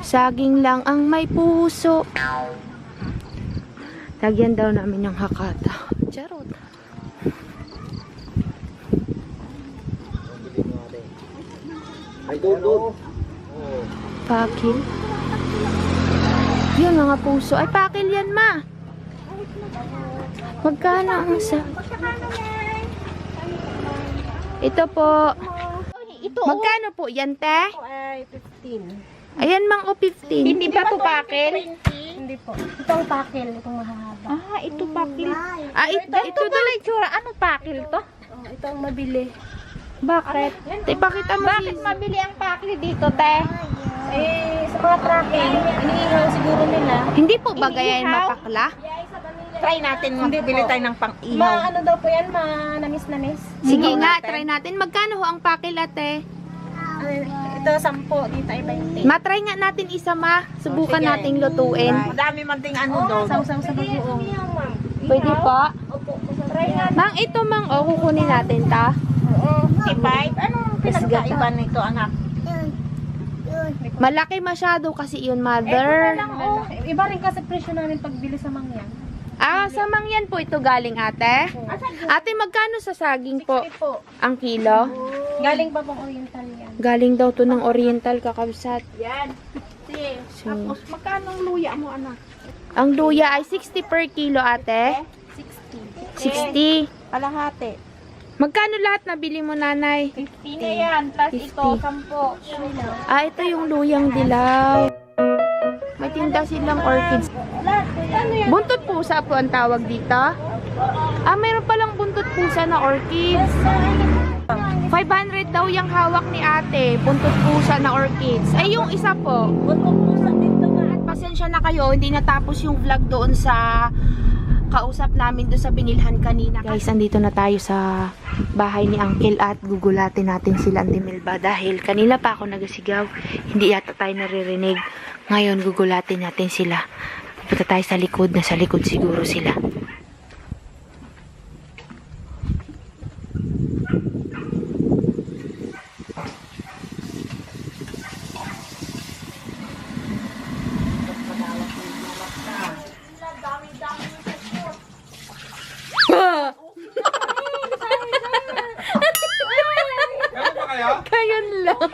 Saging lang ang may puso. Lagyan daw namin yung Hakata. Charot. Ay, doon. Pakil. Yun, mga puso. Ay, pakil yan, ma. Magkano ang sa... Ito po. Ito Magkano po yan, te? ay 15. Ayan, mang o 15. Hindi ba ito pakil? Hindi po. Itong pakil, itong mahahaba. Ah, ito pakil. Ah, ito Ito na itsura. Ano pakil to? Oh, ito ang mabili. Bakit? Te, pakita mo. Bakit mabili ang pakil dito, te? Eh, sa mga tracking, iniihaw siguro nila. Hindi po ba gayahin mapakla? Try natin, magbili tayo ng pang-ihaw. Ano daw po yan, manamis-namis? Sige nga, try natin. Magkano ho ang pakil, ate? Ito 10, dito ay 20. Matry nga natin isa, ma. Subukan nating lutuin. Madami man ting ano doon. Saw-saw sa bagoong. Pwede po? Try nga. Mang, ito, mang, o, kukunin natin, ta. Tipay? Anong pinagkaiba nito, anak? Malaki masyado kasi yun, Ito mother. na lang, oh. Iba rin kasi presyo namin pagbili sa mangyan. Ah, sa mangyan po ito galing, ate. Ate, magkano sa saging po 60 po. ang kilo? Galing pa pong oriental yan. Galing daw to ng Oriental, kakabsat. Yan. So, Tapos, magkano ang luya mo, anak? ang luya ay 60 per kilo, ate. 60. 60. Kalahati. Magkano lahat nabili mo, nanay? 50 na yan. Plus 50. ito, 10. Ah, ito yung luyang dilaw. May tinda silang orchids. Ano yan? Buntot pusa po ang tawag dito. Ah, mayroon palang buntot pusa na orchids. 500 daw yung hawak ni ate. Buntot pusa na orchids. Ay, yung isa po. Pasensya na kayo, hindi natapos yung vlog doon sa kausap namin doon sa binilhan kanina. Guys, andito na tayo sa bahay ni Uncle at gugulatin natin sila Auntie Melba dahil kanina pa ako nagasigaw. Hindi yata tayo naririnig. Ngayon, gugulatin natin sila. Punta tayo sa likod, nasa likod siguro sila. Kayon lang.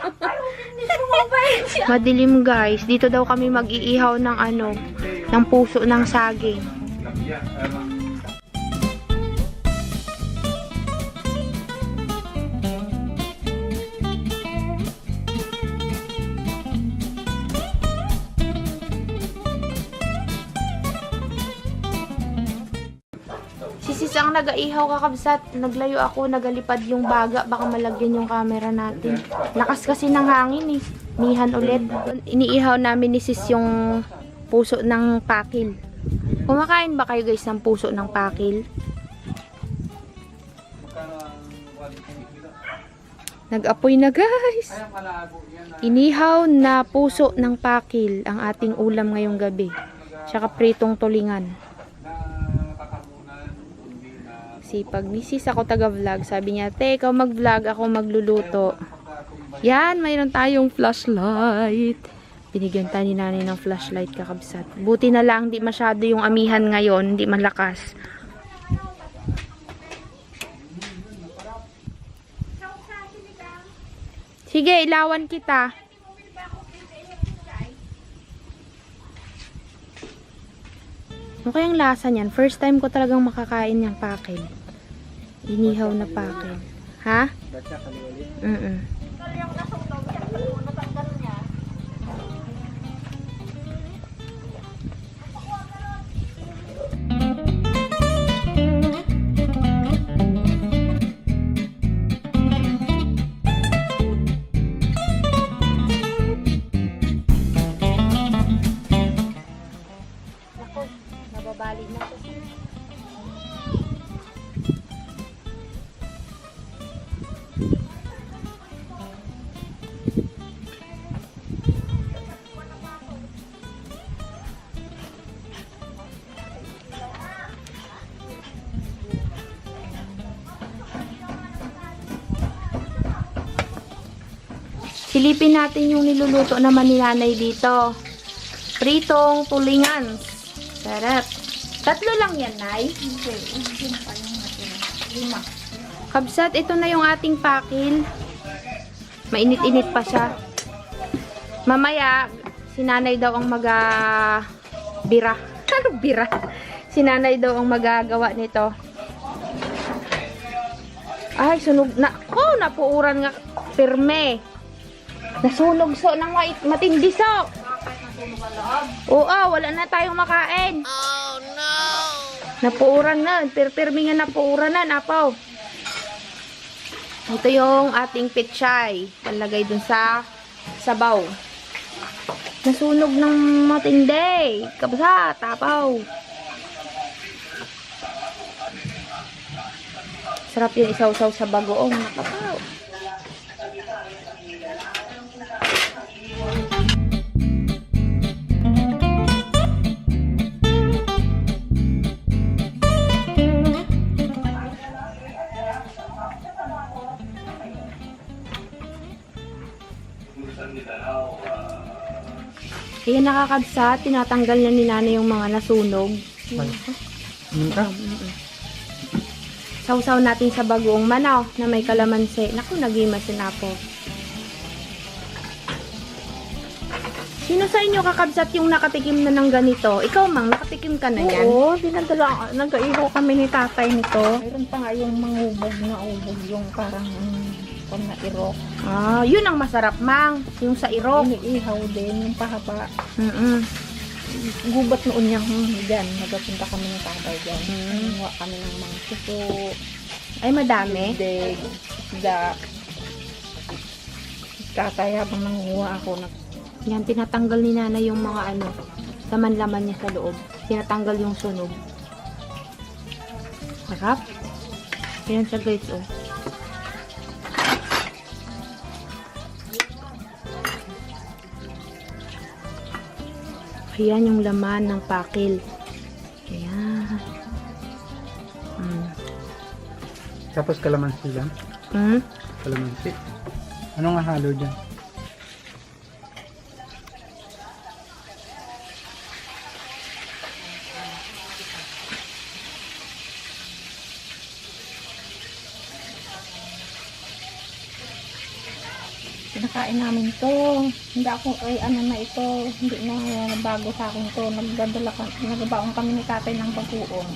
Madilim guys. Dito daw kami mag-iihaw ng ano, ng puso ng saging. Sis ang nag-aihaw kakabsat, naglayo ako, nagalipad yung baga, baka malagyan yung camera natin. Lakas kasi ng hangin eh. Nihan ulit. Iniihaw namin ni sis yung puso ng pakil. Kumakain ba kayo guys ng puso ng pakil? Nag-apoy na guys. Inihaw na puso ng pakil ang ating ulam ngayong gabi. Tsaka pritong tulingan. Pag misis ako taga-vlog, sabi niya, te, ikaw mag-vlog, ako magluluto. Yan, mayroon tayong flashlight. Binigyan tayo ni nanay ng flashlight kakabsat. Buti na lang, di masyado yung amihan ngayon, di malakas. Sige, ilawan kita. Ano kayang lasa niyan? First time ko talagang makakain yung pakil. Inihaw na pakil. Ha? Nababalik na ito. Silipin natin yung niluluto naman ni nanay dito. Pritong tulingan. Sarap. 3 lang yan, Nay. Kabsat, ito na yung ating pakil. Mainit-init pa siya. Mamaya, si nanay daw ang bira. Ano bira? Si nanay daw ang magagawa nito. Ay, sunog na. Oh, napuuran nga. Pirme. Nasunog so ng matindi so. Oo, wala na tayong makain. Oh, no. Napuuran na. Pirme nga napuuran na, napaw. Ito yung ating pechay. Palagay dun sa sabaw. Nasunog ng matindi. Kabsa, tapaw. Sarap yung isaw-saw sa bagoong. Nakapaw. Kaya nakakabsa, tinatanggal na ni nanay yung mga nasunog. Sausaw natin sa bagoong manaw na may kalamansi. Naku, nagimasin ako. Sino sa inyo kakabsat yung nakatikim na ng ganito? Ikaw, Mang, nakatikim ka na yan? Oo, dinadala. Nag-ihaw kami ni tatay nito. Mayroon pa nga yung mangubog na ubog. Yung parang na irok. Ah, yun ang masarap, Mang. Yung sa irok. Iniihaw din, yung pahaba. Gubat Noon niyang dyan. Nagpunta kami ng tatay dyan. Nanguha kami ng mga suso. Ay, madami. Dig, isda. Tatay habang nanguha ako. Yan, tinatanggal ni nanay yung mga laman-laman niya sa loob. Tinatanggal yung sunog. Sarap. Yan siya, guys, oh. Ayan yung laman ng pakil. Ayan. Tapos kalamansi lang. Kalamansi. Ano nga halo dyan? Pinakain namin to. Hindi ako, na ito. Hindi na bago sa akin to. Nagbaon kami ni tatay ng bagoong.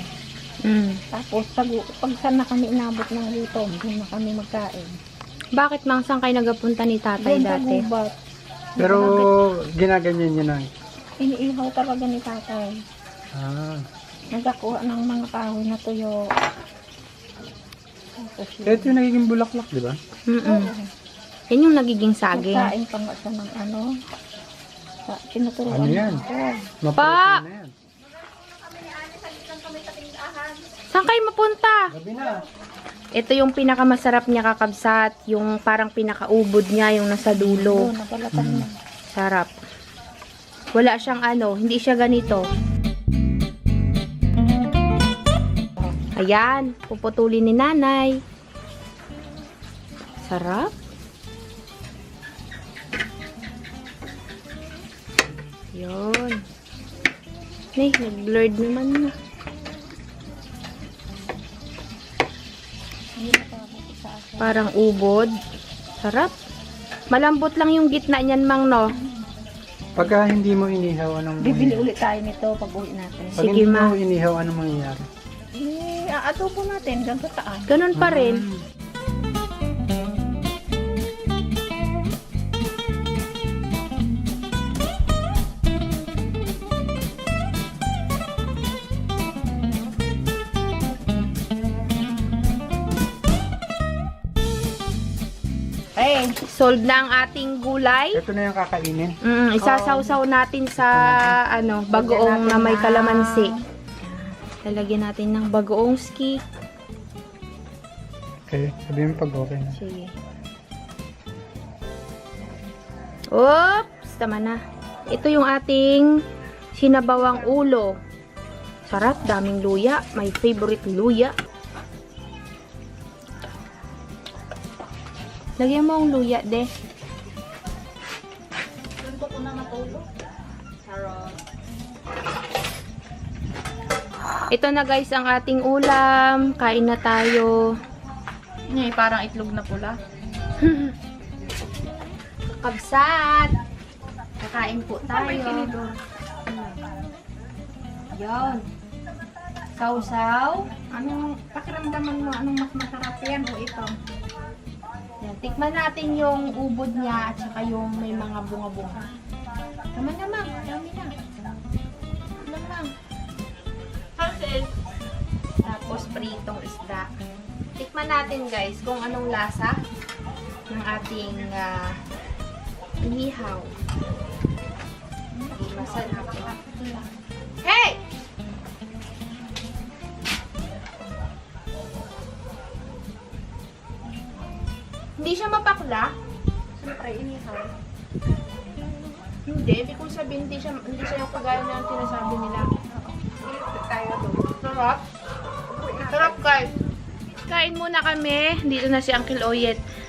Tapos, pag saan na kami inabot ng gutom, doon na kami magkain. Bakit, Mang, saan kayo nagapunta ni tatay Doon sa dati? gubat. Pero ginaganyan niya na. Iniihaw talaga ni tatay. Nagkakuha ng mga kahoy na tuyo. Tapos Kaya ito yung nagiging bulaklak, di ba? Yan yung nagiging saging. magkain pa nga siya ng tinuturuan Ano yan? ako. Pa! Na yan. Saan kayo mapunta? Gabi na. Ito yung pinakamasarap niya, kakabsat. Yung parang pinakaubod niya, yung nasa dulo. Napalatan na. Sarap. Wala siyang hindi siya ganito. Ayan, puputulin ni nanay. Sarap. Yun. Nag-blurred naman na. Parang ubod. Sarap. Malambot lang yung gitna niyan, Mang, no? Pagka hindi mo inihaw, anong Bibili mangyayari? ulit tayo nito pag uwi natin. Pag Sige, hindi Ma. mo inihaw, anong mangyayari? Adobo natin, ganito taan. Ganun pa rin. Solve na ang ating gulay. Ito na yung kakainin. Isasawsaw natin sa bagoong na may kalamansi. Lalagyan natin ng bagoong ski. Okay, sabihin pag okay na. Sige. Oops! Tama na. Ito yung ating sinabawang ulo. Sarap, daming luya. My favorite luya. Lagyan mo ang luya, de. ulo. Charot. Ito na guys ang ating ulam. Kain na tayo. Ngay, parang itlog na pula. Kabsat. Kakain po tayo. Yon. Sausaw. Anong pakiramdaman mo? Anong mas masarap yan o ito? Yan. Tikman natin yung ubod niya at saka yung may mga bunga-bunga. Tama naman. Dami na. Lamang. Tapos pritong isda. Tikman natin guys kung anong lasa ng ating inihaw. Masarap. Hey! Hindi siya mapakla. Siyempre, inihaw. Hindi, ibig kong sabihin hindi siya yung kagaya na ang sinasabi nila. Tayo doon. Sarap. Sarap guys. Kain muna kami. Dito na si Uncle Oyet.